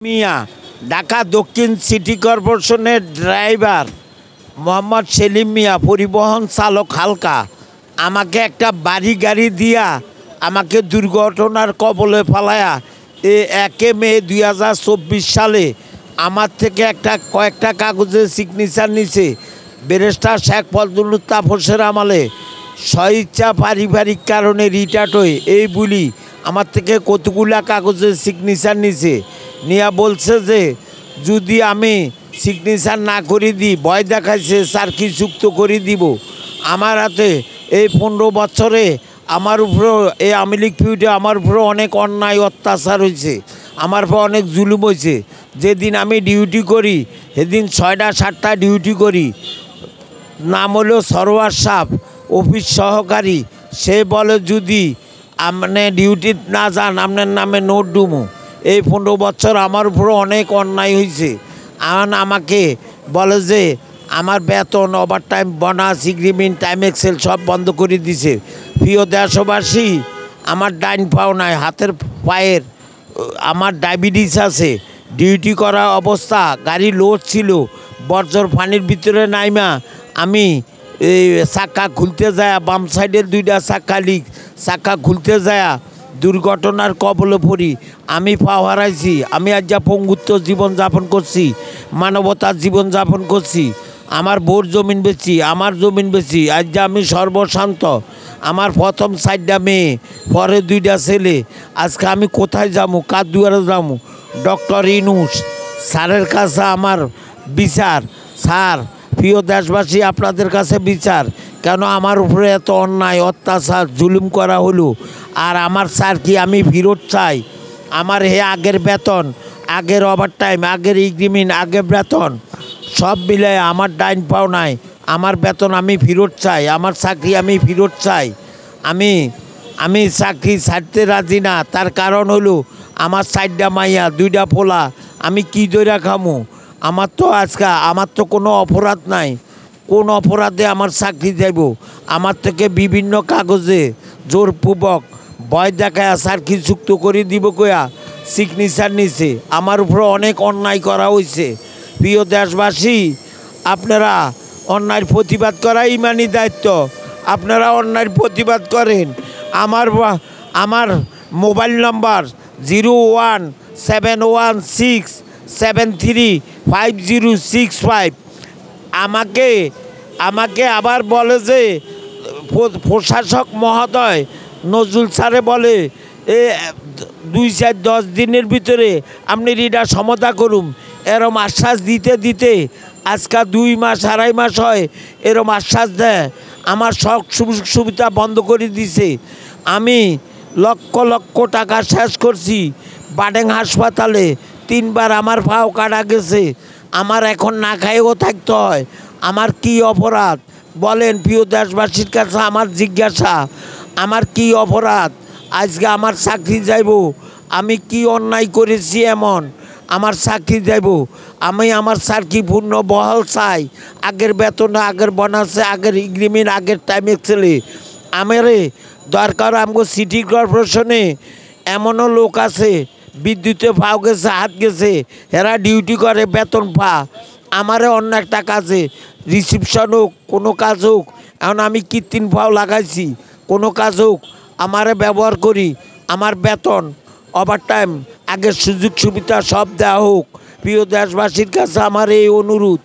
মিয়া ঢাকা দক্ষিণ সিটি কর্পোরেশনের ড্রাইভার মোহাম্মদ সেলিম মিয়া পরিবহন চালক হালকা আমাকে একটা বাড়ি গাড়ি দিয়া আমাকে দুর্ঘটনার কবলে ফেলায়া 1 মে 2024 সালে আমার থেকে কয়েকটা কাগজের সিগনেচার নিছে ব্যারিস্টার শেখ ফজলুল তাপসের আমলে স্বইচ্ছা পারিবারিক কারণে রিটায়ার্ড হয়ে এই বলি আমার থেকে কতগুলা কাগজের সিগনেচার নিছে নিয়া বলছে যে যদি আমি সিগনেচার না করে দিই ভয় দেখাইছে সার্কি যুক্ত করে দিব। আমার হাতে এই 15 বছরে আমার উপরে এই আওয়ামী লীগ পিরিয়ডে আমার উপরে অনেক অন্যায় অত্যাচার হয়েছে, আমার উপরে অনেক জুলুম হয়েছে। যেদিন আমি ডিউটি করি সেদিন 6টা 7টা ডিউটি করি। নাম হলো সরোয়ার সাহেব, অফিস সহকারী। সে বলে যদি আপনি ডিউটি না যান আপনার নামে নোট ডুমু। এই 15 বছর আমার উপরে অনেক অন্যায় হয়েছে। আমাকে বলে যে আমার বেতন, ওভারটাইম, বোনাস, এগ্রিমেন্ট, টাইম এক্সেল সব বন্ধ করে দিছে। প্রিয় দেশবাসী, আমার ডাইন পাও নাই, হাতের পায়ের আমার ডায়াবেটিস আছে। ডিউটি করা অবস্থা গাড়ি লোড ছিল, বর্জ্যর পানির ভিতরে নাইমা আমি এই চাক্কা খুলতে যায়, বাম সাইডের 2টা চাক্কা লিক, চাক্কা খুলতে যায় দুর্ঘটনার কবলে পড়ি। আমি পা হারাইছি। আমি আজ যা পঙ্গুত্ব জীবনযাপন করছি, মানবতার জীবনযাপন করছি। আমার বোর জমিন বেচি, আমার জমিন বেচি। আজ যা আমি সর্বশান্ত। আমার প্রথম 4টা মেয়ে, পরে 2টা ছেলে। আজকে আমি কোথায় যাবো, কার দুয়ারে যাবো? ডক্টর ইউনূস স্যারের কাছে আমার বিচার। স্যার, প্রিয় দেশবাসী, আপনাদের কাছে বিচার। কেন আমার উপরে এত অন্যায় অত্যাচার জুলুম করা হলো? আর আমার স্যার কি আমি ফেরত চাই? আমার আগের বেতন, আগের ওভারটাইম, আগের এগ্রিমেন্ট, আগের বেতন সব মিলে আমার ডাইন পাও নাই। আমার বেতন আমি ফেরত চাই, আমার চাকরি আমি ফেরত চাই। আমি চাকরি ছাড়তে রাজি না। তার কারণ হলো আমার 4টা মাইয়া, 2টা পোলা। আমি কি দইরা খামু? আমার তো কোনো অপরাধ নাই। কোন অপরাধে আমার চাকরি যাইব? আমার থেকে বিভিন্ন কাগজে জোরপূর্বক ভয় দেখায় সার্কি যুক্ত করে দিব কয়া সিগনেচার নিছে। আমার উপরে অনেক অন্যায় করা হয়েছে। প্রিয় দেশবাসী, আপনারা অন্যায়ের প্রতিবাদ করা ইমানি দায়িত্ব। আপনারা অন্যায়ের প্রতিবাদ করেন। আমার মোবাইল নম্বর 01716735065। আমাকে আবার বলে যে প্রশাসক মহোদয় নজরুল স্যারে বলে 2-4-10 দিনের ভিতরে আপনি এটা সমাধা করুন। এরম আশ্বাস দিতে দিতে আজকে 2 মাস 2.5 মাস হয় এরম আশ্বাস দেয়। আমার সব সুযোগ সুবিধা বন্ধ করে দিছে। আমি লক্ষ লক্ষ টাকা শেষ করছি। বাডেং হাসপাতালে 3বার আমার পাও কাটা গেছে। আমার এখন না খাইয়েও থাকতে হয়। আমার কি অপরাধ বলেন? প্রিয় দেশবাসীর কাছে আমার জিজ্ঞাসা, আমার কি অপরাধ? আজকে আমার চাকরি যাইব। আমি কি অন্যায় করেছি এমন আমার চাকরি যাইব? আমি আমার চাকরি পূর্ণ বহাল চাই। আগের বেতনে, আগের বোনাসে, আগের এগ্রিমেন্ট, আগের টাইম এক্সেলে। আমারে দরকার আমগো সিটি কর্পোরেশনে এমনও লোক আছে বিদ্যুতে পাও গেছে, হাত গেছে, এরা ডিউটি করে, বেতন পা। আমারে অন্য একটা কাজে রিসিপশন হোক, কোনো কাজ হোক, এখন আমি কৃত্রিম পাও লাগাইছি, কোনো কাজ হোক আমারে ব্যবহার করি। আমার বেতন, ওভারটাইম, আগের সুযোগ সুবিধা সব দেওয়া হোক। প্রিয় দেশবাসীর কাছে আমার এই অনুরোধ।